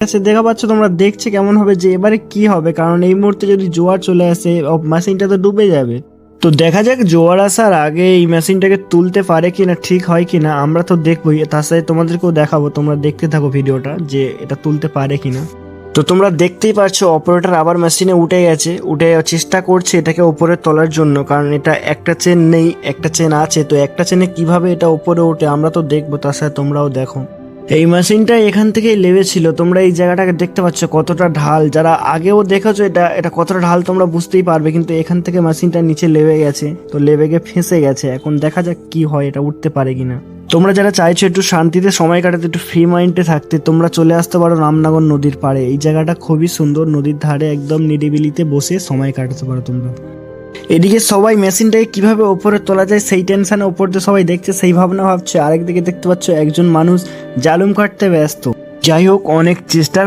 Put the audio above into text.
আচ্ছা দেখা পাচ্ছ তোমরা, দেখছে কেমন হবে যে এবারে কি হবে, কারণ এই মুহূর্তে যদি জোয়ার চলে আসে মেশিনটা তো ডুবে যাবে। তো দেখা যাক জোয়ার আসার আগে এই মেশিনটাকে তুলতে পারে কিনা, ঠিক হয় কিনা আমরা তো দেখবোই, তার সাথে তোমাদেরকেও দেখাবো, তোমরা দেখতে থাকো ভিডিওটা যে এটা তুলতে পারে কিনা। তো তোমরা দেখতেই পারছো অপারেটর আবার মেশিনে উঠে গেছে, উঠে চেষ্টা করছে এটাকে উপরে তোলার জন্য, কারণ এটা একটা চেন নেই, একটা চেন আছে, তো একটা চেনে কিভাবে এটা উপরে ওঠে আমরা তো দেখবো, তার সাথে তোমরাও দেখো। এই মেশিনটা এখান থেকেই লেবেছিল, তোমরা এই জায়গাটাকে দেখতে পাচ্ছ কতটা ঢাল, যারা আগেও দেখেছো এটা এটা কতটা ঢাল তোমরা বুঝতেই পারবে, কিন্তু এখান থেকে মেশিনটা নিচে লেবে গেছে, তো লেবে গিয়ে ফেঁসে গেছে। এখন দেখা যাক কি হয়, এটা উঠতে পারে কিনা। তোমরা যারা চাইছো একটু শান্তিতে সময় কাটাতে, একটু ফ্রি মাইন্ডে থাকতে, তোমরা চলে আসতে পারো রামনগর নদীর পাড়ে। এই জায়গাটা খুবই সুন্দর, নদীর ধারে একদম নিরিবিলিতে বসে সময় কাটাতে পারো তোমরা। এদিকে সবাই মেশিনটাকে কিভাবে ওপরে তোলা যায় সেই টেনশনে ওপর দিয়ে সবাই দেখছে, সেই ভাবনা ভাবছে। আরেকদিকে দেখতে পাচ্ছ একজন মানুষ জালুম কাটতে ব্যস্ত। যাই হোক, অনেক চেষ্টার